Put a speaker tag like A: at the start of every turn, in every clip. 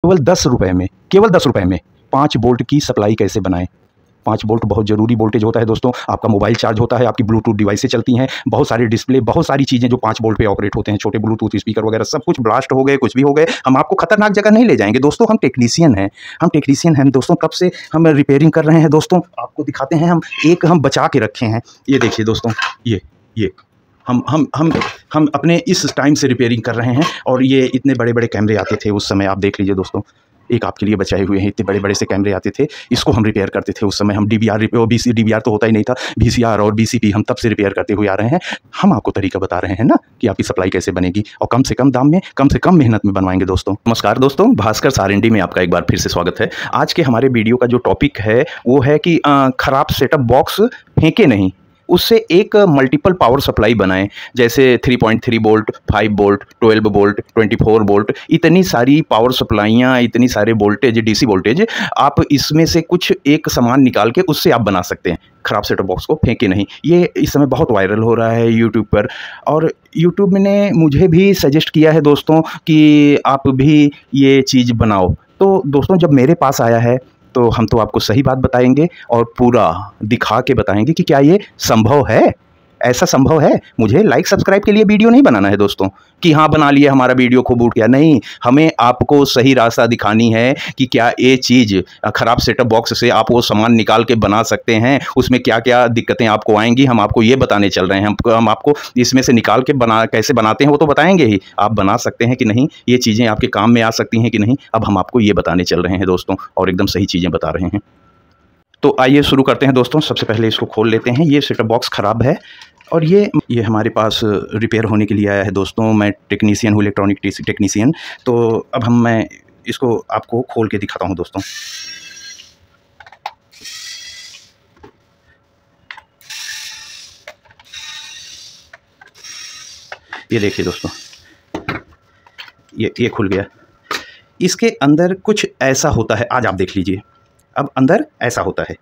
A: केवल 10 रुपये में, केवल 10 रुपये में 5 वोल्ट की सप्लाई कैसे बनाएं। 5 वोल्ट बहुत ज़रूरी वोल्टेज होता है दोस्तों। आपका मोबाइल चार्ज होता है, आपकी ब्लूटूथ डिवाइसें चलती हैं, बहुत सारे डिस्प्ले, बहुत सारी चीज़ें जो 5 वोल्ट पे ऑपरेट होते हैं, छोटे ब्लूटूथ स्पीकर वगैरह सब कुछ ब्लास्ट हो गए, कुछ भी हो गए, हम आपको खतरनाक जगह नहीं ले जाएंगे दोस्तों। हम टेक्नीशियन हैं दोस्तों, तब से हम रिपेयरिंग कर रहे हैं दोस्तों। आपको दिखाते हैं, हम बचा के रखे हैं। ये देखिए दोस्तों, ये हम अपने इस टाइम से रिपेयरिंग कर रहे हैं। और ये इतने बड़े बड़े कैमरे आते थे उस समय, आप देख लीजिए दोस्तों, एक आपके लिए बचाए हुए हैं, इतने बड़े बड़े से कैमरे आते थे, इसको हम रिपेयर करते थे उस समय। हम DVR DVR तो होता ही नहीं था, VCR और BCP हम तब से रिपेयर करते हुए आ रहे हैं। हम आपको तरीका बता रहे हैं ना कि आपकी सप्लाई कैसे बनेगी, और कम से कम दाम में, कम से कम मेहनत में बनवाएंगे दोस्तों। नमस्कार दोस्तों, भास्कर R&D में आपका एक बार फिर से स्वागत है। आज के हमारे वीडियो का जो टॉपिक है वो है कि ख़राब सेटअप बॉक्स फेंके नहीं, उससे एक मल्टीपल पावर सप्लाई बनाएं। जैसे 3.3 वोल्ट, 5 वोल्ट, 12 वोल्ट, 24 वोल्ट, इतनी सारी पावर सप्लाइयाँ, इतनी सारे वोल्टेज, DC वोल्टेज, आप इसमें से कुछ एक सामान निकाल के उससे आप बना सकते हैं। ख़राब सेटअप बॉक्स को फेंके नहीं। ये इस समय बहुत वायरल हो रहा है यूट्यूब पर, और यूट्यूब ने मुझे भी सजेस्ट किया है दोस्तों कि आप भी ये चीज़ बनाओ। तो दोस्तों, जब मेरे पास आया है तो हम तो आपको सही बात बताएंगे और पूरा दिखा के बताएंगे कि क्या ये संभव है, ऐसा संभव है। मुझे लाइक सब्सक्राइब के लिए वीडियो नहीं बनाना है दोस्तों कि हाँ बना लिए, हमारा वीडियो खूब उठ गया। नहीं, हमें आपको सही रास्ता दिखानी है कि क्या ये चीज़ ख़राब सेटअप बॉक्स से आप वो सामान निकाल के बना सकते हैं, उसमें क्या क्या दिक्कतें आपको आएंगी, हम आपको ये बताने चल रहे हैं। हम आपको इसमें से निकाल के कैसे बनाते हैं वो तो बताएंगे ही, आप बना सकते हैं कि नहीं, ये चीज़ें आपके काम में आ सकती हैं कि नहीं, अब हम आपको ये बताने चल रहे हैं दोस्तों, और एकदम सही चीज़ें बता रहे हैं। तो आइए शुरू करते हैं दोस्तों। सबसे पहले इसको खोल लेते हैं। ये सेटअप बॉक्स ख़राब है और ये हमारे पास रिपेयर होने के लिए आया है दोस्तों। मैं टेक्नीशियन हूँ, इलेक्ट्रॉनिक टेक्नीशियन। तो अब मैं इसको आपको खोल के दिखाता हूँ दोस्तों। ये देखिए दोस्तों, ये खुल गया। इसके अंदर कुछ ऐसा होता है, आज आप देख लीजिए। अब अंदर ऐसा होता है,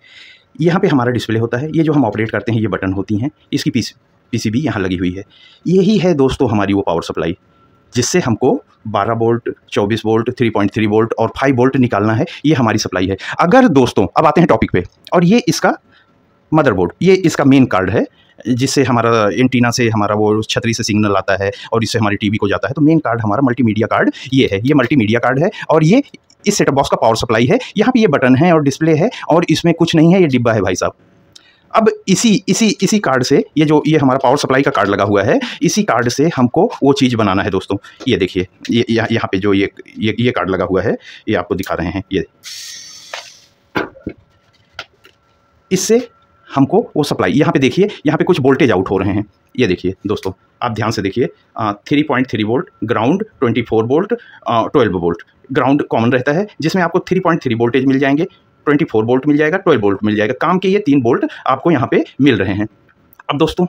A: यहाँ पे हमारा डिस्प्ले होता है, ये जो हम ऑपरेट करते हैं ये बटन होती हैं, इसकी PCB यहाँ लगी हुई है। यही है दोस्तों हमारी वो पावर सप्लाई, जिससे हमको 12 वोल्ट, 24 वोल्ट, 3.3 वोल्ट और 5 वोल्ट निकालना है। ये हमारी सप्लाई है। अगर दोस्तों, अब आते हैं टॉपिक पे, और ये इसका मदरबोर्ड, ये इसका मेन कार्ड है, जिससे हमारा एंटीना से हमारा वो छतरी से सिग्नल आता है और इससे हमारी टीवी को जाता है। तो मेन कार्ड हमारा मल्टीमीडिया कार्ड ये है, ये मल्टीमीडिया कार्ड है, और ये इस सेटअप बॉक्स का पावर सप्लाई है। यहाँ पे ये बटन है और डिस्प्ले है, और इसमें कुछ नहीं है, ये डिब्बा है भाई साहब। अब इसी कार्ड से, ये हमारा पावर सप्लाई का कार्ड लगा हुआ है, इसी कार्ड से हमको वो चीज़ बनाना है दोस्तों। ये देखिए, ये यहाँ पे जो ये कार्ड लगा हुआ है, ये आपको दिखा रहे हैं। ये इससे हमको वो सप्लाई, यहाँ पे देखिए, यहाँ पे कुछ वोल्टेज आउट हो रहे हैं। ये देखिए दोस्तों, आप ध्यान से देखिए, 3.3 volt ground, 24 volt, 12 volt ground common रहता है, जिसमें आपको 3.3 वोल्टेज मिल जाएंगे, 24 वोल्ट मिल जाएगा, 12 वोल्ट मिल जाएगा। काम के ये 3 वोल्ट आपको यहाँ पे मिल रहे हैं। अब दोस्तों,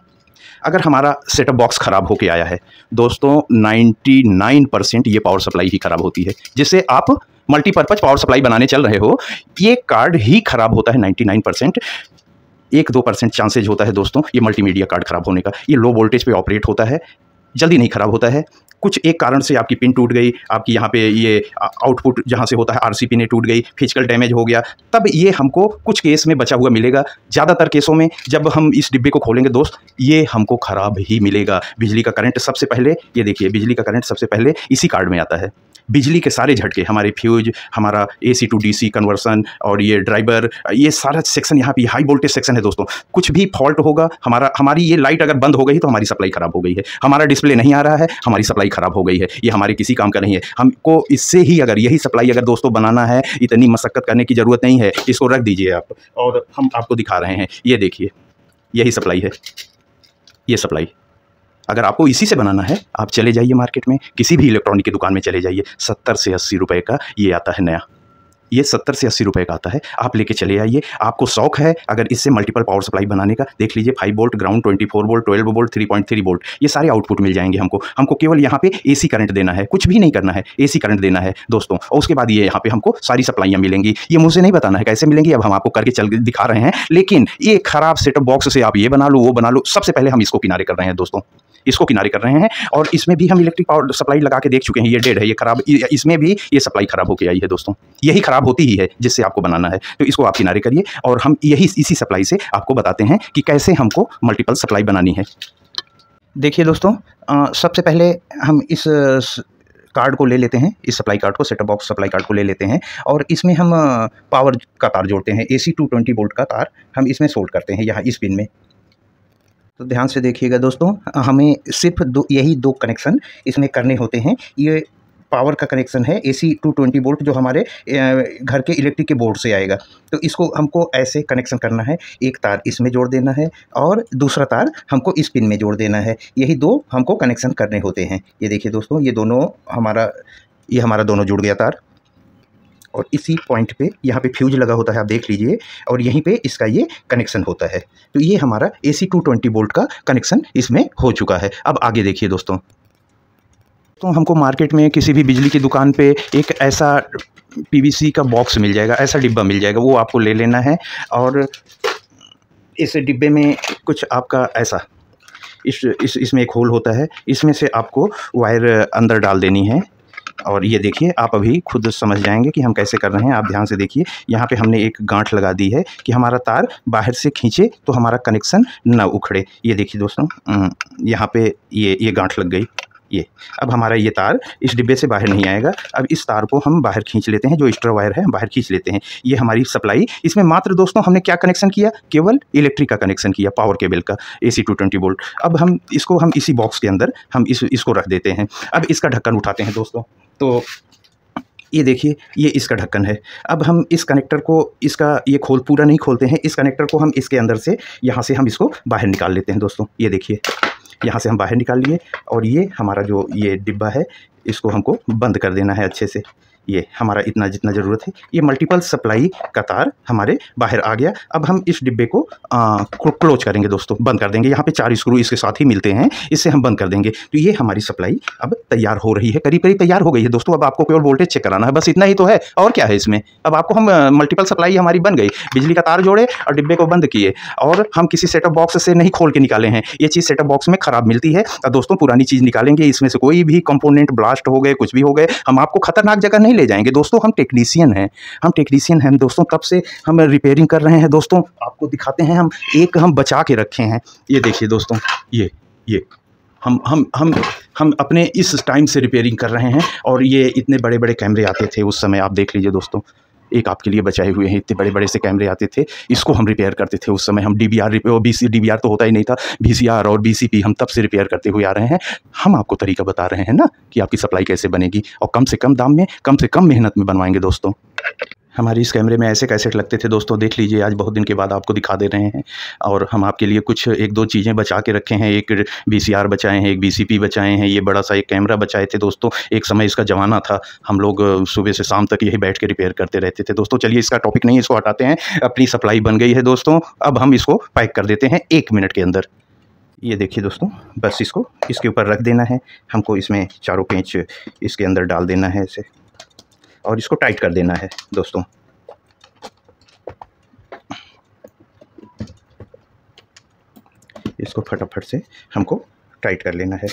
A: अगर हमारा सेटअप बॉक्स ख़राब होके आया है दोस्तों, 99% ये पावर सप्लाई ही ख़राब होती है। जिससे आप मल्टीपर्पज़ पावर सप्लाई बनाने चल रहे हो, ये कार्ड ही ख़राब होता है 99%। 1-2% चांसेज होता है दोस्तों ये मल्टीमीडिया कार्ड ख़राब होने का। ये लो वोल्टेज पे ऑपरेट होता है, जल्दी नहीं ख़राब होता है। कुछ एक कारण से आपकी पिन टूट गई, आपकी यहाँ पे ये आउटपुट जहाँ से होता है RC पिन टूट गई, फिजिकल डैमेज हो गया, तब ये हमको कुछ केस में बचा हुआ मिलेगा। ज़्यादातर केसों में जब हम इस डिब्बे को खोलेंगे दोस्त, ये हमको ख़राब ही मिलेगा। बिजली का करंट सबसे पहले, ये देखिए, बिजली का करंट सबसे पहले इसी कार्ड में आता है। बिजली के सारे झटके, हमारे फ्यूज, हमारा AC to DC कन्वर्सन, और ये ड्राइवर, ये सारा सेक्शन यहाँ पे हाई वोल्टेज सेक्शन है दोस्तों। कुछ भी फॉल्ट होगा, हमारी ये लाइट अगर बंद हो गई तो हमारी सप्लाई ख़राब हो गई है। हमारा डिस्प्ले नहीं आ रहा है, हमारी सप्लाई ख़राब हो गई है। ये हमारे किसी काम का नहीं है। हमको इससे ही, अगर यही सप्लाई अगर दोस्तों बनाना है, इतनी मशक्क़त करने की ज़रूरत नहीं है। इसको रख दीजिए आप, और हम आपको दिखा रहे हैं। ये देखिए, यही सप्लाई है, ये सप्लाई। अगर आपको इसी से बनाना है, आप चले जाइए मार्केट में, किसी भी इलेक्ट्रॉनिक की दुकान में चले जाइए, 70 से 80 रुपये का ये आता है नया। ये 70 से 80 रुपए का आता है। आप लेके चले आइए। आपको शौक है अगर इससे मल्टीपल पावर सप्लाई बनाने का, देख लीजिए 5 volt ground, 24 volt, 12 volt, 3.3 volt, ये सारे आउटपुट मिल जाएंगे हमको केवल यहाँ पे एसी करंट देना है, कुछ भी नहीं करना है, एसी करंट देना है दोस्तों। और उसके बाद ये यहाँ पे हमको सारी सप्लाइयाँ मिलेंगी। ये मुझसे नहीं बताना है कैसे मिलेंगी, अब हम आपको करके चल दिखा रहे हैं। लेकिन ये खराब सेटअप बॉक्स से आप ये बना लो वो बना लो, सबसे पहले हम इसको किनारे कर रहे हैं दोस्तों, इसको किनारे कर रहे हैं। और इसमें भी हम इलेक्ट्रिक पावर सप्लाई लगा के देख चुके हैं, ये डेड है, ये खराब, इसमें भी ये सप्लाई खराब होकर आई है दोस्तों। यही खराब होती ही है जिससे आपको बनाना है, तो इसको आप किनारे करिए। और हम इसी सप्लाई से आपको बताते हैं कि कैसे हमको मल्टीपल सप्लाई बनानी है। देखिए दोस्तों, सबसे पहले हम इस कार्ड को ले लेते हैं, इस सप्लाई कार्ड को, सेटअप बॉक्स सप्लाई कार्ड को ले लेते हैं और इसमें हम पावर का तार जोड़ते हैं। AC 220 वोल्ट का तार हम इसमें सोल्ड करते हैं, यहाँ इस पिन में। तो ध्यान से देखिएगा दोस्तों, हमें सिर्फ यही दो कनेक्शन इसमें करने होते हैं। ये पावर का कनेक्शन है AC 220 वोल्ट जो हमारे घर के इलेक्ट्रिक के बोर्ड से आएगा। तो इसको हमको ऐसे कनेक्शन करना है, एक तार इसमें जोड़ देना है और दूसरा तार हमको इस पिन में जोड़ देना है। यही दो हमको कनेक्शन करने होते हैं। ये देखिए दोस्तों, ये हमारा दोनों जुड़ गया तार और इसी पॉइंट पे यहाँ पे फ्यूज लगा होता है, आप देख लीजिए, और यहीं पे इसका ये कनेक्शन होता है। तो ये हमारा AC 220 वोल्ट का कनेक्शन इसमें हो चुका है। अब आगे देखिए दोस्तों, तो हमको मार्केट में किसी भी बिजली की दुकान पे एक ऐसा PVC का बॉक्स मिल जाएगा, ऐसा डिब्बा मिल जाएगा, वो आपको ले लेना है। और इस डिब्बे में कुछ आपका ऐसा इसमें एक होल होता है, इसमें से आपको वायर अंदर डाल देनी है। और ये देखिए, आप अभी खुद समझ जाएंगे कि हम कैसे कर रहे हैं। आप ध्यान से देखिए, यहाँ पे हमने एक गांठ लगा दी है कि हमारा तार बाहर से खींचे तो हमारा कनेक्शन ना उखड़े। ये देखिए दोस्तों, यहाँ पे ये गांठ लग गई। ये अब हमारा ये तार इस डिब्बे से बाहर नहीं आएगा। अब इस तार को हम बाहर खींच लेते हैं, जो एक्स्ट्रा वायर है बाहर खींच लेते हैं। ये हमारी सप्लाई, इसमें मात्र दोस्तों हमने क्या कनेक्शन किया, केवल इलेक्ट्रिक का कनेक्शन किया, पावर केबल का, AC 220 वोल्ट। अब हम इसी बॉक्स के अंदर हम इसको रख देते हैं। अब इसका ढक्कन उठाते हैं दोस्तों, तो ये देखिए, ये इसका ढक्कन है। अब हम इस कनेक्टर को, इसका ये पूरा नहीं खोलते हैं, इस कनेक्टर को हम इसके अंदर से, यहाँ से हम इसको बाहर निकाल लेते हैं दोस्तों। ये देखिए, यहाँ से हम बाहर निकाल लिए और ये हमारा जो ये डिब्बा है, इसको हमको बंद कर देना है अच्छे से। ये हमारा इतना जितना ज़रूरत है, ये मल्टीपल सप्लाई का तार हमारे बाहर आ गया। अब हम इस डिब्बे को क्लोज करेंगे दोस्तों, बंद कर देंगे। यहाँ पे 4 स्क्रू इसके साथ ही मिलते हैं, इससे हम बंद कर देंगे। तो ये हमारी सप्लाई अब तैयार हो रही है, करीब करीब तैयार हो गई है दोस्तों। अब आपको केवल वोल्टेज चेक कराना है, बस इतना ही तो है, और क्या है इसमें। अब आपको हम मल्टीपल सप्लाई हमारी बन गई, बिजली का तार जोड़े और डिब्बे को बंद किए, और हम किसी सेटअप बॉक्स से नहीं खोल के निकाले हैं। ये चीज़ सेटअप बॉक्स में ख़राब मिलती है दोस्तों, पुरानी चीज़ निकालेंगे, इसमें से कोई भी कंपोनेंट ब्लास्ट हो गए, कुछ भी हो गए, हम आपको खतरनाक जगह नहीं ले जाएंगे दोस्तों। हम टेक्नीशियन हैं दोस्तों, तब से हम रिपेयरिंग कर रहे हैं दोस्तों। आपको दिखाते हैं, हम बचा के रखे हैं। ये देखिए दोस्तों, ये हम अपने इस टाइम से रिपेयरिंग कर रहे हैं। और ये इतने बड़े बड़े कैमरे आते थे उस समय, आप देख लीजिए दोस्तों, एक आपके लिए बचाए हुए हैं, इतने बड़े बड़े से कैमरे आते थे, इसको हम रिपेयर करते थे उस समय। हम DVR तो होता ही नहीं था, VCR और BCP हम तब से रिपेयर करते हुए आ रहे हैं। हम आपको तरीका बता रहे हैं ना कि आपकी सप्लाई कैसे बनेगी, और कम से कम दाम में, कम से कम मेहनत में बनवाएंगे दोस्तों। हमारी इस कैमरे में ऐसे कैसेट लगते थे दोस्तों, देख लीजिए, आज बहुत दिन के बाद आपको दिखा दे रहे हैं। और हम आपके लिए कुछ 1-2 चीज़ें बचा के रखे हैं। एक VCR बचाए हैं, एक BCP बचाए हैं, ये बड़ा सा एक कैमरा बचाए थे दोस्तों। एक समय इसका ज़माना था, हम लोग सुबह से शाम तक यही बैठ के रिपेयर करते रहते थे दोस्तों। चलिए, इसका टॉपिक नहीं, इसको हटाते हैं। अपनी सप्लाई बन गई है दोस्तों, अब हम इसको पैक कर देते हैं 1 मिनट के अंदर। ये देखिए दोस्तों, बस इसको इसके ऊपर रख देना है हमको। इसमें चारों पेंच इसके अंदर डाल देना है ऐसे, और इसको टाइट कर देना है दोस्तों। इसको फटाफट से हमको टाइट कर लेना है।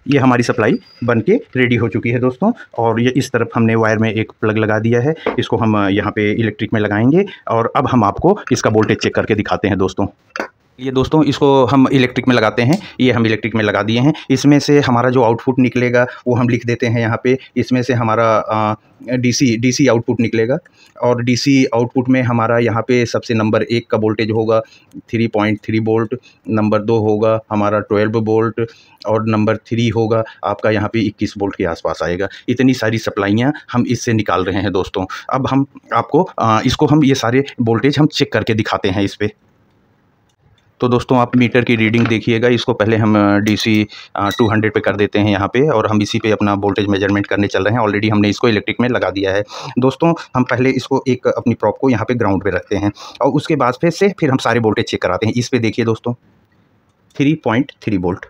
A: ये हमारी सप्लाई बनके रेडी हो चुकी है दोस्तों। और ये इस तरफ हमने वायर में एक प्लग लगा दिया है, इसको हम यहाँ पे इलेक्ट्रिक में लगाएंगे। और अब हम आपको इसका वोल्टेज चेक करके दिखाते हैं दोस्तों। ये दोस्तों इसको हम इलेक्ट्रिक में लगाते हैं, ये हम इलेक्ट्रिक में लगा दिए हैं। इसमें से हमारा जो आउटपुट निकलेगा वो हम लिख देते हैं यहाँ पे। इसमें से हमारा डीसी आउटपुट निकलेगा और डीसी आउटपुट में हमारा यहाँ पे सबसे नंबर 1 का वोल्टेज होगा 3.3 वोल्ट, नंबर 2 होगा हमारा 12 वोल्ट और नंबर 3 होगा आपका यहाँ पे 21 वोल्ट के आसपास आएगा। इतनी सारी सप्लाइयाँ हम इससे निकाल रहे हैं दोस्तों। अब हम आपको इसको हम ये सारे वोल्टेज हम चेक करके दिखाते हैं इस पर। तो दोस्तों आप मीटर की रीडिंग देखिएगा। इसको पहले हम डीसी 200 पे कर देते हैं यहाँ पे और हम इसी पे अपना वोल्टेज मेजरमेंट करने चल रहे हैं। ऑलरेडी हमने इसको इलेक्ट्रिक में लगा दिया है दोस्तों। हम पहले इसको एक अपनी प्रॉप को यहाँ पे ग्राउंड पे रखते हैं और उसके बाद फिर हम सारे वोल्टेज चेक कराते हैं। इस पे देखिए दोस्तों 3.3 वोल्ट,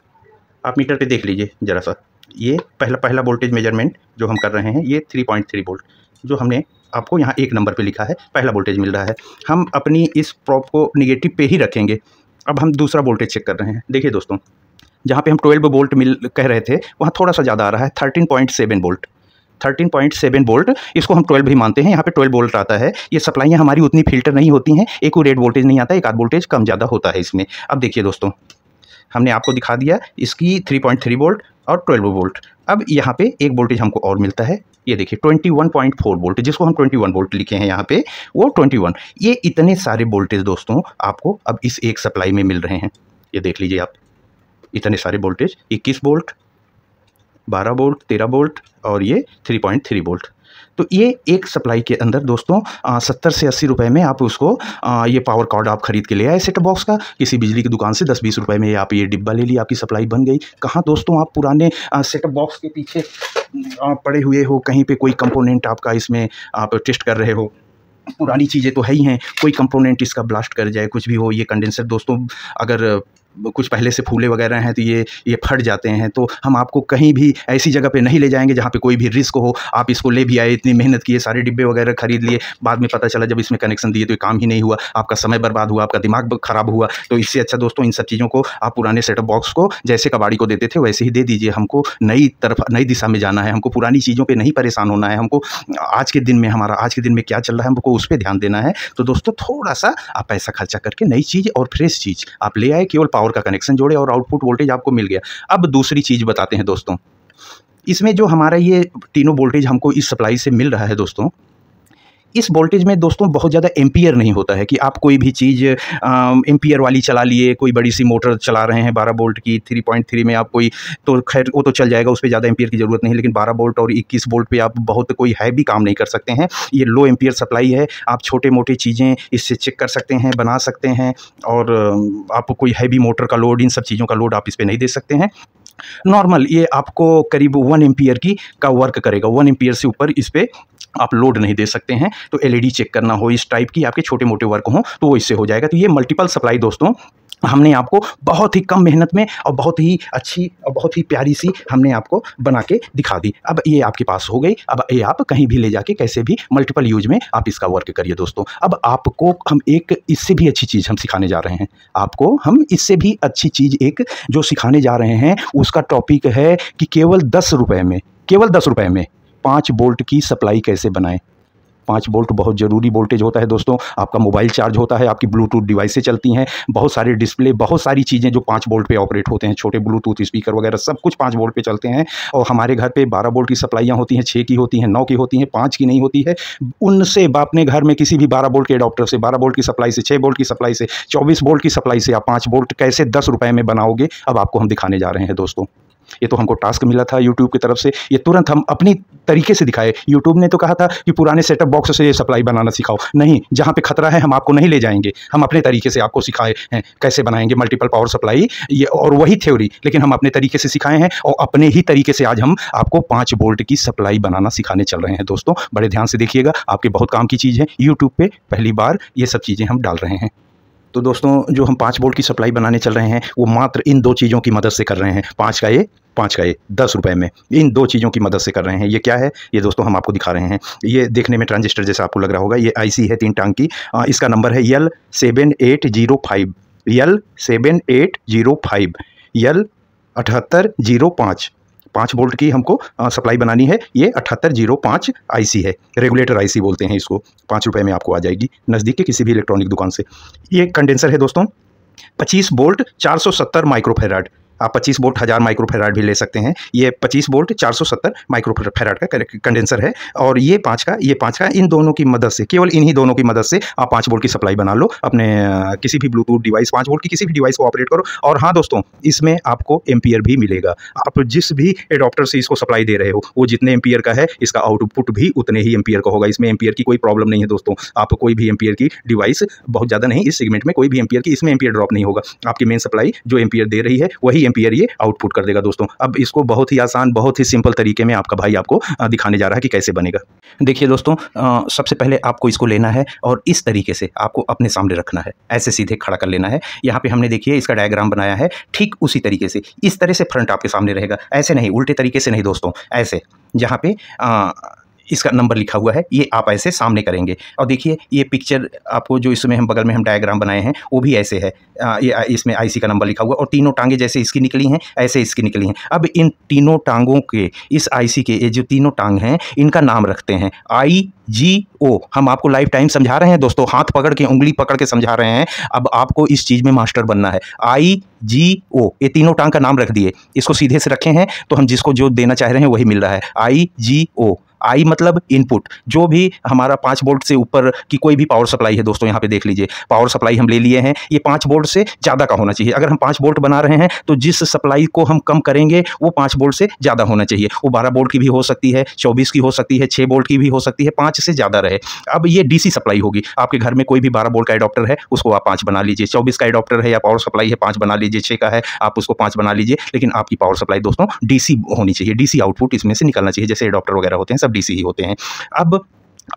A: आप मीटर पे देख लीजिए ज़रा सा। ये पहला वोल्टेज मेजरमेंट जो हम कर रहे हैं ये 3.3 वोल्ट जो हमने आपको यहाँ 1 नंबर पे लिखा है, पहला वोल्टेज मिल रहा है। हम अपनी इस प्रॉप को निगेटिव पे ही रखेंगे। अब हम दूसरा वोल्टेज चेक कर रहे हैं। देखिए दोस्तों जहाँ पे हम 12 वोल्ट कह रहे थे वहाँ थोड़ा सा ज़्यादा आ रहा है 13.7 वोल्ट। 13.7 वोल्ट, इसको हम 12 भी मानते हैं। यहाँ पे 12 वोल्ट आता है। ये सप्लाइयाँ हमारी उतनी फिल्टर नहीं होती हैं, एक्यूरेट वोल्टेज नहीं आता, एक आध वोल्टेज कम ज़्यादा होता है इसमें। अब देखिए दोस्तों हमने आपको दिखा दिया इसकी 3.3 वोल्ट और 12 वोल्ट। अब यहाँ पे एक वोल्टेज हमको और मिलता है, ये देखिए 21.4 वोल्ट, जिसको हम 21 वोल्ट लिखे हैं यहाँ पे, वो 21। ये इतने सारे वोल्टेज दोस्तों आपको अब इस एक सप्लाई में मिल रहे हैं। ये देख लीजिए आप, इतने सारे वोल्टेज 21 वोल्ट, 12 वोल्ट, 13 वोल्ट और ये 3.3 वोल्ट। तो ये एक सप्लाई के अंदर दोस्तों 70 से 80 रुपए में आप उसको ये पावर कॉर्ड आप खरीद के ले आए सेट बॉक्स का किसी बिजली की दुकान से 10-20 रुपए में आप ये डिब्बा ले लिया, आपकी सप्लाई बन गई। कहाँ दोस्तों आप पुराने सेट बॉक्स के पीछे पड़े हुए हो, कहीं पे कोई कंपोनेंट आपका इसमें आप टेस्ट कर रहे हो। पुरानी चीज़ें तो है ही हैं, कोई कंपोनेंट इसका ब्लास्ट कर जाए, कुछ भी हो। ये कंडेंसर दोस्तों अगर कुछ पहले से फूले वगैरह हैं तो ये फट जाते हैं। तो हम आपको कहीं भी ऐसी जगह पे नहीं ले जाएंगे जहाँ पे कोई भी रिस्क हो। आप इसको ले भी आए, इतनी मेहनत किए, सारे डिब्बे वगैरह खरीद लिए, बाद में पता चला जब इसमें कनेक्शन दिए तो ये काम ही नहीं हुआ, आपका समय बर्बाद हुआ, आपका दिमाग ख़राब हुआ। तो इससे अच्छा दोस्तों इन सब चीज़ों को आप पुराने सेटअप बॉक्स को जैसे कबाड़ी को देते थे वैसे ही दे दीजिए। हमको नई दिशा में जाना है, हमको पुरानी चीज़ों पर नहीं परेशान होना है। हमको आज के दिन में क्या चल रहा है हमको उस पर ध्यान देना है। तो दोस्तों थोड़ा सा आप पैसा खर्चा करके नई चीज़ और फ्रेश चीज़ आप ले आए, केवल पावर का कनेक्शन जोड़े और आउटपुट वोल्टेज आपको मिल गया। अब दूसरी चीज़ बताते हैं दोस्तों, इसमें जो हमारा ये तीनों वोल्टेज हमको इस सप्लाई से मिल रहा है दोस्तों, इस वोल्टेज में दोस्तों बहुत ज़्यादा एम्पियर नहीं होता है कि आप कोई भी चीज़ एम्पियर वाली चला लिए, कोई बड़ी सी मोटर चला रहे हैं 12 वोल्ट की 3.3 में आप कोई, तो खैर वो तो चल जाएगा, उस पर ज़्यादा एम्पियर की ज़रूरत नहीं। लेकिन 12 वोल्ट और 21 वोल्ट पे आप बहुत कोई हैवी काम नहीं कर सकते हैं। ये लो एम्पियर सप्लाई है, आप छोटे मोटे चीज़ें इससे चेक कर सकते हैं, बना सकते हैं और आप कोई हैवी मोटर का लोड, इन सब चीज़ों का लोड आप इस पर नहीं दे सकते हैं। नॉर्मल ये आपको करीब 1 एम्पियर का वर्क करेगा, 1 एम्पियर से ऊपर इस पर आप लोड नहीं दे सकते हैं। तो एलईडी चेक करना हो, इस टाइप की आपके छोटे मोटे वर्क हों तो वो इससे हो जाएगा। तो ये मल्टीपल सप्लाई दोस्तों हमने आपको बहुत ही कम मेहनत में और बहुत ही अच्छी और बहुत ही प्यारी सी हमने आपको बना के दिखा दी। अब ये आपके पास हो गई। अब ये आप कहीं भी ले जाके कैसे भी मल्टीपल यूज में आप इसका वर्क करिए दोस्तों। अब आपको हम एक इससे भी अच्छी चीज़ हम सिखाने जा रहे हैं। आपको हम इससे भी अच्छी चीज़ एक जो सिखाने जा रहे हैं उसका टॉपिक है कि केवल 10 रुपये में 5 वोल्ट की सप्लाई कैसे बनाएं। 5 वोल्ट बहुत ज़रूरी वोल्टेज होता है दोस्तों। आपका मोबाइल चार्ज होता है, आपकी ब्लूटूथ डिवाइस से चलती हैं, बहुत सारे डिस्प्ले, बहुत सारी चीज़ें जो 5 वोल्ट पे ऑपरेट होते हैं, छोटे ब्लूटूथ स्पीकर वगैरह सब कुछ 5 वोल्ट पे चलते हैं। और हमारे घर पे 12 वोल्ट की सप्लाइयाँ होती हैं, 6 की होती हैं, 9 की होती हैं, 5 की नहीं होती है। उनसे अपने घर में किसी भी 12 वोल्ट के एडाप्टर से, 12 वोल्ट की सप्लाई से, 6 वोल्ट की सप्लाई से, 24 वोल्ट की सप्लाई से आप 5 वोल्ट कैसे 10 रुपये में बनाओगे, अब आपको हम दिखाने जा रहे हैं दोस्तों। ये तो हमको टास्क मिला था यूट्यूब की तरफ से, ये तुरंत हम अपनी तरीके से दिखाए। यूट्यूब ने तो कहा था कि पुराने सेटअप बॉक्स से ये सप्लाई बनाना सिखाओ, नहीं, जहाँ पे खतरा है हम आपको नहीं ले जाएंगे, हम अपने तरीके से आपको सिखाए हैं कैसे बनाएंगे मल्टीपल पावर सप्लाई। ये और वही थ्योरी, लेकिन हम अपने तरीके से सिखाए हैं और अपने ही तरीके से आज हम आपको 5 वोल्ट की सप्लाई बनाना सिखाने चल रहे हैं दोस्तों। बड़े ध्यान से देखिएगा, आपके बहुत काम की चीज़ है। यूट्यूब पर पहली बार ये सब चीज़ें हम डाल रहे हैं। तो दोस्तों जो हम 5 वोल्ट की सप्लाई बनाने चल रहे हैं वो मात्र इन 2 चीज़ों की मदद से कर रहे हैं। 5 का ये 10 रुपये में, इन 2 चीज़ों की मदद से कर रहे हैं। ये क्या है ये दोस्तों हम आपको दिखा रहे हैं। ये देखने में ट्रांजिस्टर जैसा आपको लग रहा होगा, ये आईसी है 3 टांग की। इसका नंबर है L7805, L7805, L7805। 5 वोल्ट की हमको सप्लाई बनानी है। ये 7805 आईसी है, रेगुलेटर आईसी बोलते हैं इसको। 5 रुपये में आपको आ जाएगी नज़दीक के किसी भी इलेक्ट्रॉनिक दुकान से। ये कंडेंसर है दोस्तों, 25 वोल्ट 470 माइक्रोफैराड। आप 25 वोल्ट 1000 माइक्रोफैराड भी ले सकते हैं। ये 25 वोल्ट 470 माइक्रोफैराड का कंडेंसर है और ये 5 का इन दोनों की मदद से, केवल इन्हीं दोनों की मदद से आप 5 वोल्ट की सप्लाई बना लो अपने किसी भी ब्लूटूथ डिवाइस, 5 वोल्ट की किसी भी डिवाइस को ऑपरेट करो। और हाँ दोस्तों, इसमें आपको एम्पियर भी मिलेगा। आप जिस भी एडॉप्टर से इसको सप्लाई दे रहे हो वो जितने एम्पियर का है, इसका आउटपुट भी उतने ही एम्पियर का होगा। इसमें एम्पियर की कोई प्रॉब्लम नहीं है दोस्तों। आप कोई भी एम्पियर की डिवाइस, बहुत ज़्यादा नहीं, इस सेगमेंट में कोई भी एम्पियर की, इसमें एम्पियर ड्रॉप नहीं होगा। आपकी मेन सप्लाई जो एम्पियर दे रही है वही एम्पियर ये आउटपुट कर देगा दोस्तों। अब इसको बहुत ही आसान, बहुत ही सिंपल तरीके में आपका भाई आपको दिखाने जा रहा है कि कैसे बनेगा। देखिए दोस्तों, सबसे पहले आपको इसको लेना है और इस तरीके से आपको अपने सामने रखना है, ऐसे सीधे खड़ा कर लेना है। यहाँ पे हमने देखिए इसका डायग्राम बनाया है, ठीक उसी तरीके से, इस तरह से फ्रंट आपके सामने रहेगा, ऐसे नहीं, उल्टे तरीके से नहीं दोस्तों, ऐसे जहाँ पे इसका नंबर लिखा हुआ है ये आप ऐसे सामने करेंगे। और देखिए ये पिक्चर आपको जो इसमें हम बगल में हम डायग्राम बनाए हैं वो भी ऐसे है। ये इसमें आईसी का नंबर लिखा हुआ है और तीनों टांगे जैसे इसकी निकली हैं ऐसे इसकी निकली हैं। अब इन तीनों टांगों के, इस आईसी के ये जो तीनों टांग हैं इनका नाम रखते हैं IGO। हम आपको लाइफ टाइम समझा रहे हैं दोस्तों, हाथ पकड़ के, उंगली पकड़ के समझा रहे हैं। अब आपको इस चीज़ में मास्टर बनना है। IGO, ये तीनों टांग का नाम रख दिए, इसको सीधे से रखे हैं तो हम जिसको जो देना चाह रहे हैं वही मिल रहा है। IGO, आई मतलब इनपुट। जो भी हमारा 5 वोल्ट से ऊपर की कोई भी पावर सप्लाई है दोस्तों, यहाँ पे देख लीजिए पावर सप्लाई हम ले लिए हैं, ये 5 वोल्ट से ज़्यादा का होना चाहिए। अगर हम 5 वोल्ट बना रहे हैं तो जिस सप्लाई को हम कम करेंगे वो 5 वोल्ट से ज़्यादा होना चाहिए। वो 12 वोल्ट की भी हो सकती है, 24 की हो सकती है, 6 वोल्ट की भी हो सकती है, 5 से ज़्यादा रहे। अब ये डीसी सप्लाई होगी। आपके घर में कोई भी 12 वोल्ट का एडॉप्टर है उसको आप 5 बना लीजिए, 24 का एडॉप्टर है या पावर सप्लाई है 5 बना लीजिए, 6 का है आप उसको 5 बना लीजिए। लेकिन आपकी पावर सप्लाई दोस्तों डीसी होनी चाहिए, डीसी आउटपुट इसमें से निकलना चाहिए। जैसे एडॉप्टर वगैरह होते हैं सब डीसी ही होते हैं। अब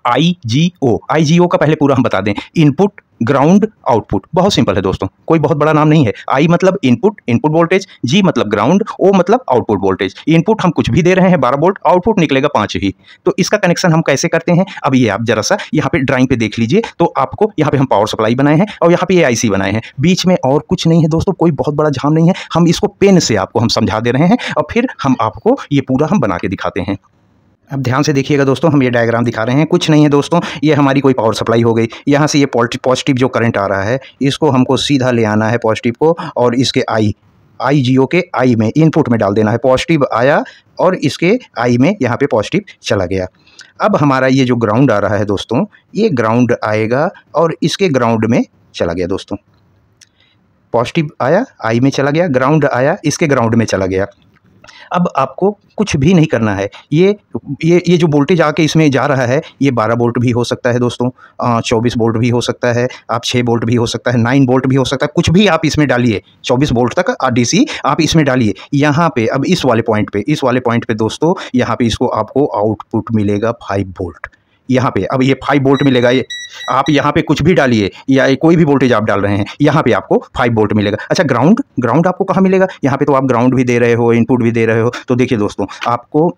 A: IGO का पहले पूरा हम बता दें, इनपुट ग्राउंड आउटपुट। बहुत सिंपल है दोस्तों, कोई बहुत बड़ा नाम नहीं है। आई मतलब इनपुट, इनपुट वोल्टेज, जी मतलब ग्राउंड, ओ मतलब आउटपुट वोल्टेज। इनपुट हम कुछ भी दे रहे हैं 12 वोल्ट, आउटपुट निकलेगा 5 ही। तो इसका कनेक्शन हम कैसे करते हैं, अब ये आप जरा सा यहाँ पे ड्राइंग पे देख लीजिए। तो आपको यहाँ पे हम पावर सप्लाई बनाए हैं और यहाँ पे ये IC बनाए हैं, बीच में और कुछ नहीं है दोस्तों, कोई बहुत बड़ा झाम नहीं है। हम इसको पेन से आपको हम समझा दे रहे हैं और फिर हम आपको ये पूरा हम बना के दिखाते हैं। अब ध्यान से देखिएगा दोस्तों, हम ये डायग्राम दिखा रहे हैं, कुछ नहीं है दोस्तों, ये हमारी कोई पावर सप्लाई हो गई। यहाँ से ये पॉजिटिव जो करंट आ रहा है इसको हमको सीधा ले आना है पॉजिटिव को, और इसके IGO के आई में, इनपुट में डाल देना है। पॉजिटिव आया और इसके आई में यहाँ पे पॉजिटिव चला गया। अब हमारा ये जो ग्राउंड आ रहा है दोस्तों, ये ग्राउंड आएगा और इसके ग्राउंड में चला गया दोस्तों। पॉजिटिव आया, आई में चला गया, ग्राउंड आया, इसके ग्राउंड में चला गया। अब आपको कुछ भी नहीं करना है। ये जो वोल्टेज आके इसमें जा रहा है ये 12 वोल्ट भी हो सकता है दोस्तों, 24 वोल्ट भी हो सकता है, आप 6 वोल्ट भी हो सकता है, 9 वोल्ट भी हो सकता है, कुछ भी आप इसमें डालिए। 24 वोल्ट तक DC आप इसमें डालिए। यहाँ पे अब इस वाले पॉइंट पे दोस्तों, यहाँ पे इसको आपको आउटपुट मिलेगा 5 वोल्ट। यहाँ पे अब ये 5 वोल्ट मिलेगा। ये आप यहाँ पे कुछ भी डालिए या कोई भी वोल्टेज आप डाल रहे हैं, यहाँ पे आपको 5 वोल्ट मिलेगा। अच्छा, ग्राउंड आपको कहाँ मिलेगा, यहाँ पे तो आप ग्राउंड भी दे रहे हो, इनपुट भी दे रहे हो। तो देखिए दोस्तों, आपको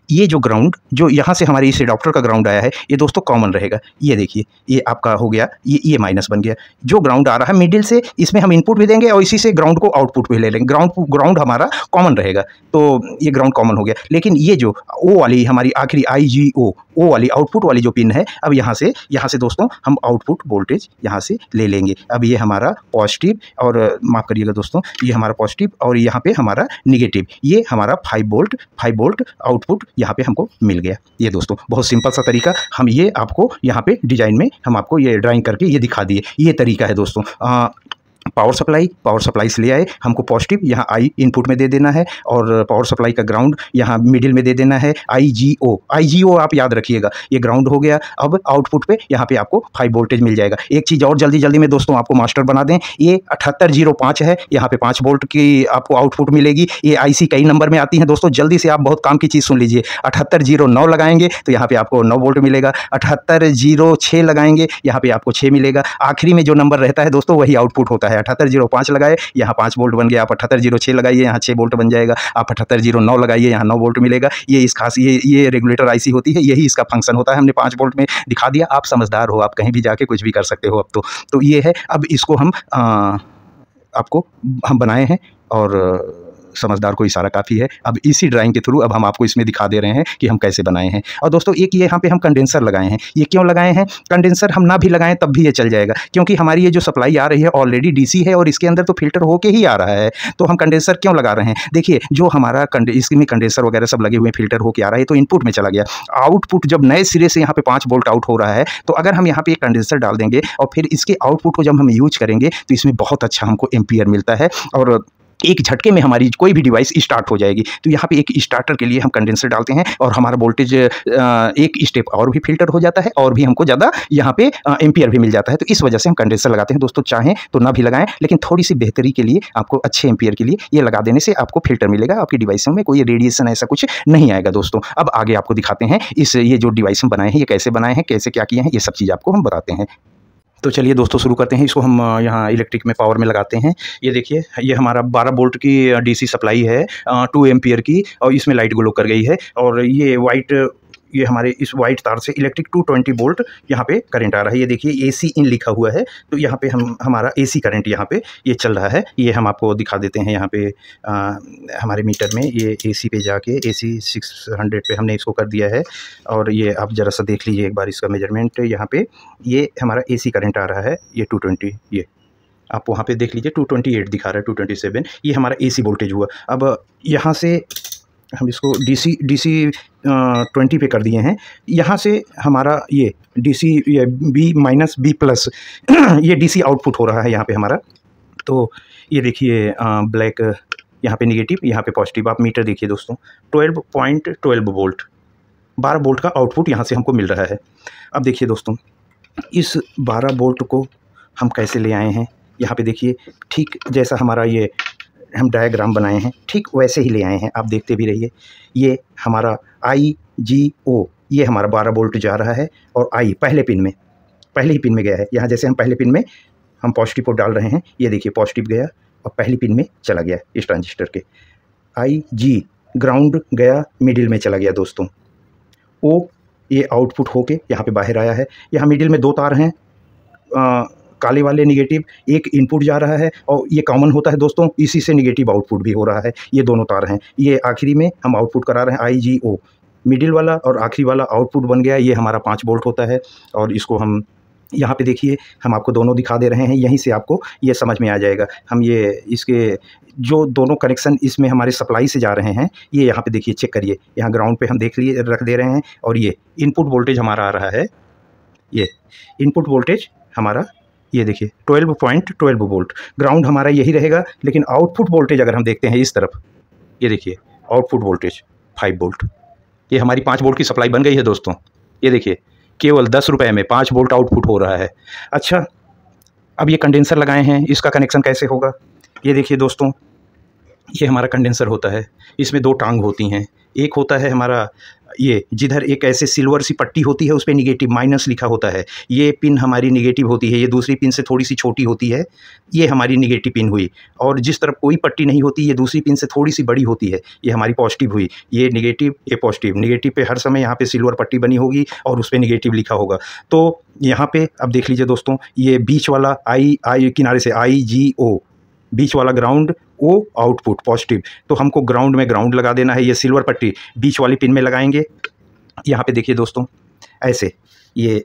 A: ये जो ग्राउंड, जो यहाँ से हमारे इस एडॉप्टर का ग्राउंड आया है, ये दोस्तों कॉमन रहेगा। ये देखिए, ये आपका हो गया, ये माइनस बन गया। जो ग्राउंड आ रहा है मिडिल से, इसमें हम इनपुट भी देंगे और इसी से ग्राउंड को आउटपुट भी ले लेंगे। ग्राउंड हमारा कॉमन रहेगा, तो ये ग्राउंड कॉमन हो गया। लेकिन ये जो ओ वाली हमारी आखिरी IGO, ओ वाली आउटपुट वाली जो पिन है, अब यहाँ से दोस्तों हम आउटपुट वोल्टेज यहाँ से ले लेंगे। अब ये हमारा पॉजिटिव, और माफ़ करिएगा दोस्तों, ये हमारा पॉजिटिव और यहाँ पे हमारा निगेटिव। ये हमारा 5 वोल्ट आउटपुट यहाँ पे हमको मिल गया। ये दोस्तों बहुत सिंपल सा तरीका, हम ये आपको यहाँ पे डिजाइन में हम आपको ये ड्राइंग करके ये दिखा दिए। ये तरीका है दोस्तों। पावर सप्लाई से ले आए, हमको पॉजिटिव यहाँ आई इनपुट में दे देना है और पावर सप्लाई का ग्राउंड यहाँ मिडिल में दे देना है। IGO आप याद रखिएगा, ये ग्राउंड हो गया। अब आउटपुट पे यहाँ पे आपको 5 वोल्टेज मिल जाएगा। एक चीज़ और जल्दी में दोस्तों आपको मास्टर बना दें, ये 7805 है, यहाँ पे 5 वोल्ट की आपको आउटपुट मिलेगी। ये IC कई नंबर में आती हैं दोस्तों, जल्दी से आप बहुत काम की चीज़ सुन लीजिए। 7809 लगाएंगे तो यहाँ पे आपको 9 वोल्ट मिलेगा। 7806 लगाएंगे, यहाँ पे आपको 6 मिलेगा। आखिरी में जो नंबर रहता है दोस्तों वही आउटपुट होता है। 7805 लगाए, यहाँ 5 वोल्ट बन गया। आप 7806 लगाइए, यहाँ 6 वोल्ट बन जाएगा। आप 7809 लगाइए, यहाँ 9 वोल्ट मिलेगा। ये इस खास ये रेगुलेटर IC होती है, यही इसका फंक्शन होता है। हमने 5 वोल्ट में दिखा दिया। आप समझदार हो, आप कहीं भी जाके कुछ भी कर सकते हो अब तो ये है। अब इसको हम आपको हम बनाए हैं और समझदार को इशारा काफ़ी है। अब इसी ड्राइंग के थ्रू अब हम आपको इसमें दिखा दे रहे हैं कि हम कैसे बनाए हैं। और दोस्तों एक ये यहाँ पे हम कंडेंसर लगाए हैं। ये क्यों लगाए हैं? कंडेंसर हम ना भी लगाएं तब भी ये चल जाएगा, क्योंकि हमारी ये जो सप्लाई आ रही है ऑलरेडी डीसी है और इसके अंदर तो फिल्टर होके ही आ रहा है। तो हम कंडेंसर क्यों लगा रहे हैं? देखिए जो हमारा इसमें कंडेंसर वगैरह सब लगे हुए हैं, फिल्टर होके आ रहा है, तो इनपुट में चला गया। आउटपुट जब नए सिरे से यहाँ पे 5 वोल्ट आउट हो रहा है, तो अगर हम यहाँ पे एक कंडेंसर डाल देंगे और फिर इसके आउटपुट को जब हम यूज करेंगे तो इसमें बहुत अच्छा हमको एम्पियर मिलता है और एक झटके में हमारी कोई भी डिवाइस स्टार्ट हो जाएगी। तो यहाँ पे एक स्टार्टर के लिए हम कंडेंसर डालते हैं और हमारा वोल्टेज एक स्टेप और भी फिल्टर हो जाता है और भी हमको ज़्यादा यहाँ पे एम्पियर भी मिल जाता है। तो इस वजह से हम कंडेंसर लगाते हैं। दोस्तों चाहें तो ना भी लगाएं, लेकिन थोड़ी सी बेहतरी के लिए आपको अच्छे एम्पियर के लिए ये लगा देने से आपको फिल्टर मिलेगा, आपकी डिवाइसों में कोई रेडिएशन ऐसा कुछ नहीं आएगा। दोस्तों अब आगे आपको दिखाते हैं ये जो डिवाइस हम बनाए हैं ये कैसे बनाए हैं, कैसे क्या किए हैं, ये सब चीज़ आपको हम बताते हैं। तो चलिए दोस्तों शुरू करते हैं। इसको हम यहाँ इलेक्ट्रिक में पावर में लगाते हैं। ये देखिए ये हमारा 12 वोल्ट की डीसी सप्लाई है 2 एम्पियर की, और इसमें लाइट ग्लो कर गई है। और ये वाइट ये हमारे इस वाइट तार से इलेक्ट्रिक 220 वोल्ट यहाँ पे करंट आ रहा है। ये देखिए एसी इन लिखा हुआ है, तो यहाँ पे हमारा एसी करंट यहाँ पे ये चल रहा है। ये हम आपको दिखा देते हैं यहाँ पे हमारे मीटर में ये एसी पे जाके एसी 600 पे हमने इसको कर दिया है। और ये आप ज़रा सा देख लीजिए एक बार इसका मेजरमेंट। यहाँ पे ये हमारा एसी करंट आ रहा है, ये 220, ये आप वहाँ पे देख लीजिए 228 दिखा रहा है, 227, ये हमारा एसी वोल्टेज हुआ। अब यहाँ से हम इसको डीसी 20 पे कर दिए हैं। यहाँ से हमारा ये डीसी ये बी माइनस बी प्लस ये डीसी आउटपुट हो रहा है यहाँ पे हमारा। तो ये देखिए ब्लैक यहाँ पे निगेटिव, यहाँ पे पॉजिटिव। आप मीटर देखिए दोस्तों 12.12 वोल्ट, 12 वोल्ट का आउटपुट यहाँ से हमको मिल रहा है। अब देखिए दोस्तों इस 12 वोल्ट को हम कैसे ले आए हैं। यहाँ पे देखिए ठीक जैसा हमारा ये हम डायग्राम बनाए हैं ठीक वैसे ही ले आए हैं, आप देखते भी रहिए। ये हमारा IGO ये हमारा 12 वोल्ट जा रहा है और I पहले ही पिन में गया है। यहाँ जैसे हम पहले पिन में हम पॉजिटिव को डाल रहे हैं, ये देखिए पॉजिटिव गया और पहली पिन में चला गया इस ट्रांजिस्टर के। IG ग्राउंड गया, मिडिल में चला गया दोस्तों। O ये आउटपुट होके यहाँ पे बाहर आया है। यहाँ मिडिल में 2 तार हैं काले वाले निगेटिव, एक इनपुट जा रहा है और ये कॉमन होता है दोस्तों, इसी से निगेटिव आउटपुट भी हो रहा है। ये दोनों तार हैं, ये आखिरी में हम आउटपुट करा रहे हैं IGO। मिडिल वाला और आखिरी वाला आउटपुट बन गया, ये हमारा 5 वोल्ट होता है। और इसको हम यहाँ पे देखिए हम आपको दोनों दिखा दे रहे हैं, यहीं से आपको ये समझ में आ जाएगा। हम ये इसके जो दोनों कनेक्शन इसमें हमारे सप्लाई से जा रहे हैं, ये यहाँ पे देखिए चेक करिए, यहाँ ग्राउंड पे हम रख दे रहे हैं। और ये इनपुट वोल्टेज हमारा आ रहा है, ये इनपुट वोल्टेज हमारा ये देखिए 12.12 वोल्ट। ग्राउंड हमारा यही रहेगा, लेकिन आउटपुट वोल्टेज अगर हम देखते हैं इस तरफ, ये देखिए आउटपुट वोल्टेज 5 वोल्ट। ये हमारी 5 वोल्ट की सप्लाई बन गई है दोस्तों। ये देखिए केवल 10 रुपये में 5 वोल्ट आउटपुट हो रहा है। अच्छा अब ये कंडेंसर लगाए हैं, इसका कनेक्शन कैसे होगा। ये देखिए दोस्तों ये हमारा कंडेंसर होता है, इसमें 2 टांग होती हैं। एक होता है हमारा ये जिधर एक ऐसे सिल्वर सी पट्टी होती है, उस पर निगेटिव माइनस लिखा होता है, ये पिन हमारी निगेटिव होती है। ये दूसरी पिन से थोड़ी सी छोटी होती है, ये हमारी निगेटिव पिन हुई। और जिस तरफ कोई पट्टी नहीं होती, ये दूसरी पिन से थोड़ी सी बड़ी होती है, ये हमारी पॉजिटिव हुई। ये निगेटिव, ये पॉजिटिव। निगेटिव पे हर समय यहाँ पे सिल्वर पट्टी बनी होगी और उस पर निगेटिव लिखा होगा। तो यहाँ पे अब देख लीजिए दोस्तों, ये बीच वाला आई किनारे से IGO, बीच वाला ग्राउंड, O आउटपुट पॉजिटिव। तो हमको ग्राउंड में ग्राउंड लगा देना है। ये सिल्वर पट्टी बीच वाली पिन में लगाएंगे। यहाँ पे देखिए दोस्तों ऐसे ये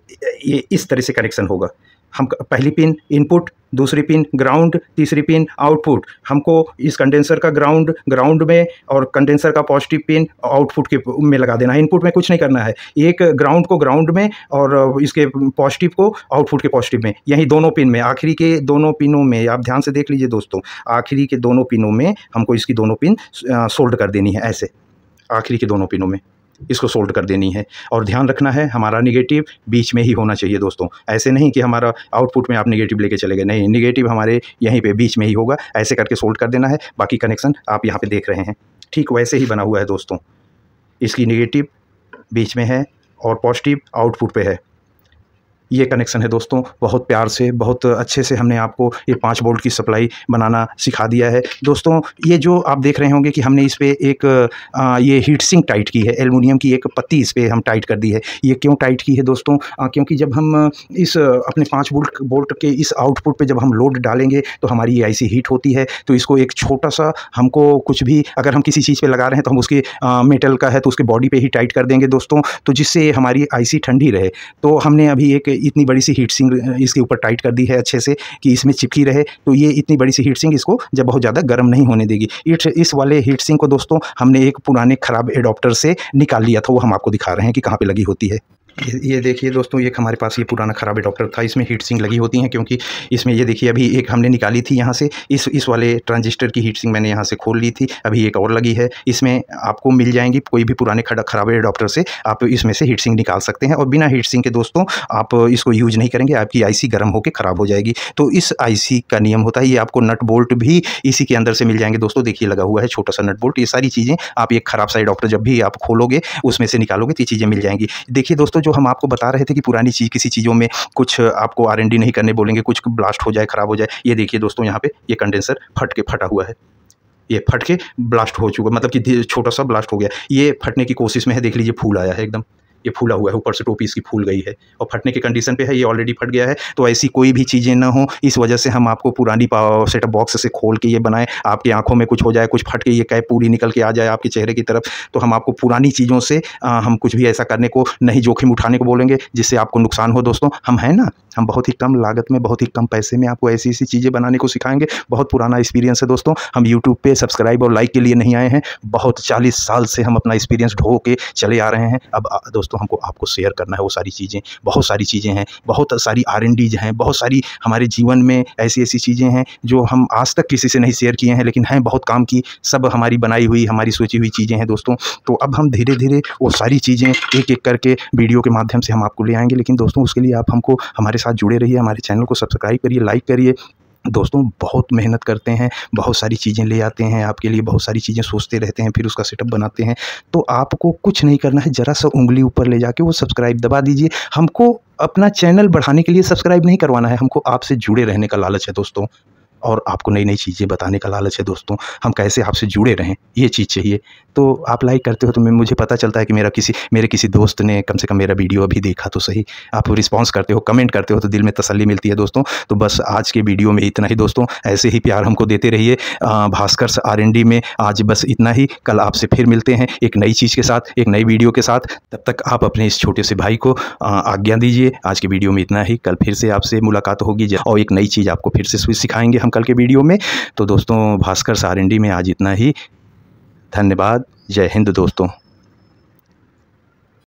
A: इस तरह से कनेक्शन होगा। हम पहली पिन इनपुट, दूसरी पिन ग्राउंड, तीसरी पिन आउटपुट। हमको इस कंडेंसर का ग्राउंड में और कंडेंसर का पॉजिटिव पिन आउटपुट के में लगा देना है। इनपुट में कुछ नहीं करना है, एक ग्राउंड को ग्राउंड में और इसके पॉजिटिव को आउटपुट के पॉजिटिव में, यही दोनों पिन में, आखिरी के दोनों पिनों में। आप ध्यान से देख लीजिए दोस्तों, आखिरी के दोनों पिनों में हमको इसकी दोनों पिन सोल्ड कर देनी है। ऐसे आखिरी के दोनों पिनों में इसको सोल्ड कर देनी है। और ध्यान रखना है हमारा निगेटिव बीच में ही होना चाहिए दोस्तों। ऐसे नहीं कि हमारा आउटपुट में आप निगेटिव लेके चले गए, नहीं, निगेटिव हमारे यहीं पे बीच में ही होगा। ऐसे करके सोल्ड कर देना है। बाकी कनेक्शन आप यहाँ पे देख रहे हैं ठीक वैसे ही बना हुआ है दोस्तों। इसकी निगेटिव बीच में है और पॉजिटिव आउटपुट पे है। ये कनेक्शन है दोस्तों। बहुत प्यार से, बहुत अच्छे से हमने आपको ये 5 वोल्ट की सप्लाई बनाना सिखा दिया है दोस्तों। ये जो आप देख रहे होंगे कि हमने इस पे एक ये हीट सिंक टाइट की है, एल्युमिनियम की एक पत्ती इस पे हम टाइट कर दी है। ये क्यों टाइट की है दोस्तों? क्योंकि जब हम इस अपने 5 वोल्ट के इस आउटपुट पे जब हम लोड डालेंगे तो हमारी ये आईसी हीट होती है। तो इसको एक छोटा-सा हमको कुछ भी अगर हम किसी चीज़ पे लगा रहे हैं तो हम उसके मेटल का है तो उसके बॉडी पे ही टाइट कर देंगे दोस्तों, तो जिससे हमारी आईसी ठंडी रहे। तो हमने अभी एक इतनी बड़ी सी हीट सिंक इसके ऊपर टाइट कर दी है अच्छे से कि इसमें चिपकी रहे। तो ये इतनी बड़ी सी हीट सिंक इसको जब बहुत ज़्यादा गर्म नहीं होने देगी। इस वाले हीट सिंक को दोस्तों हमने एक पुराने ख़राब एडाप्टर से निकाल लिया था, वो हम आपको दिखा रहे हैं कि कहाँ पे लगी होती है। ये देखिए दोस्तों, एक हमारे पास ये पुराना ख़राब एडाप्टर था, इसमें हीट सिंक लगी होती हैं क्योंकि इसमें ये देखिए अभी एक हमने निकाली थी यहाँ से, इस वाले ट्रांजिस्टर की हीट सिंक मैंने यहाँ से खोल ली थी, अभी एक और लगी है। इसमें आपको मिल जाएंगी, कोई भी पुराने ख़राब एडाप्टर से आप इसमें से हीट सिंक निकाल सकते हैं और बिना हीट सिंक के दोस्तों आप इसको यूज़ नहीं करेंगे, आपकी आईसी गर्म होकर ख़राब हो जाएगी। तो इस आईसी का नियम होता है, ये आपको नट बोल्ट भी इसी के अंदर से मिल जाएंगे दोस्तों। देखिए लगा हुआ है छोटा सा नट बोल्ट। ये सारी चीज़ें आप एक ख़राब सा एडाप्टर जब भी आप खोलोगे उसमें से निकालोगे तो ये चीज़ें मिल जाएंगी। देखिए दोस्तों, जो हम आपको बता रहे थे कि पुरानी चीज़ किसी चीज़ों में कुछ आपको आर&डी नहीं करने बोलेंगे, कुछ ब्लास्ट हो जाए, ख़राब हो जाए। ये देखिए दोस्तों, यहाँ पे ये कंडेंसर फटा हुआ है, ये फट के ब्लास्ट हो चुका, मतलब कि छोटा सा ब्लास्ट हो गया। ये फटने की कोशिश में है, देख लीजिए फूल आया है एकदम, ये फूला हुआ है, ऊपर से टोपी इसकी फूल गई है और फटने की कंडीशन पे है, ये ऑलरेडी फट गया है। तो ऐसी कोई भी चीज़ें ना हो, इस वजह से हम आपको पुरानी सेटअप बॉक्स से खोल के ये बनाए। आपकी आंखों में कुछ हो जाए, कुछ फट के ये कैप पूरी निकल के आ जाए आपके चेहरे की तरफ, तो हम आपको पुरानी चीज़ों से हम कुछ भी ऐसा करने को नहीं, जोखिम उठाने को बोलेंगे जिससे आपको नुकसान हो दोस्तों। हम हैं ना, हम बहुत ही कम लागत में, बहुत ही कम पैसे में आपको ऐसी चीज़ें बनाने को सिखाएंगे। बहुत पुराना एक्सपीरियंस है दोस्तों। हम यूट्यूब पे सब्सक्राइब और लाइक के लिए नहीं आए हैं, बहुत 40 साल से हम अपना एक्सपीरियंस ढो के चले आ रहे हैं। अब दोस्तों हमको आपको शेयर करना है वो सारी चीज़ें, बहुत सारी चीज़ें हैं, बहुत सारी R&Ds हैं, बहुत सारी हमारे जीवन में ऐसी चीज़ें हैं जो हम आज तक किसी से नहीं शेयर किए हैं, लेकिन हैं बहुत काम की, सब हमारी बनाई हुई, हमारी सोची हुई चीज़ें हैं दोस्तों। तो अब हम धीरे धीरे वो सारी चीज़ें एक एक करके वीडियो के माध्यम से हम आपको ले आएंगे। लेकिन दोस्तों उसके लिए आप हमको हमारे साथ जुड़े रहिए, हमारे चैनल को सब्सक्राइब करिए, लाइक करिए। दोस्तों बहुत मेहनत करते हैं, बहुत सारी चीज़ें ले आते हैं आपके लिए, बहुत सारी चीज़ें सोचते रहते हैं, फिर उसका सेटअप बनाते हैं। तो आपको कुछ नहीं करना है, ज़रा सा उंगली ऊपर ले जाके वो सब्सक्राइब दबा दीजिए। हमको अपना चैनल बढ़ाने के लिए सब्सक्राइब नहीं करवाना है, हमको आपसे जुड़े रहने का लालच है दोस्तों, और आपको नई नई चीज़ें बताने का लालच है दोस्तों। हम कैसे आपसे जुड़े रहें, ये चीज़ चाहिए। तो आप लाइक करते हो तो मुझे पता चलता है कि मेरे किसी दोस्त ने कम से कम मेरा वीडियो अभी देखा तो सही। आप रिस्पांस करते हो, कमेंट करते हो तो दिल में तसल्ली मिलती है दोस्तों। तो बस आज के वीडियो में इतना ही दोस्तों, ऐसे ही प्यार हमको देते रहिए। भास्कर R&D में आज बस इतना ही। कल आपसे फिर मिलते हैं एक नई चीज़ के साथ, एक नई वीडियो के साथ। तब तक आप अपने इस छोटे से भाई को आज्ञा दीजिए। आज के वीडियो में इतना ही, कल फिर से आपसे मुलाकात होगी और एक नई चीज़ आपको फिर से सिखाएंगे हम कल के वीडियो में। तो दोस्तों भास्कर R&D में आज इतना ही। धन्यवाद। जय हिंद दोस्तों।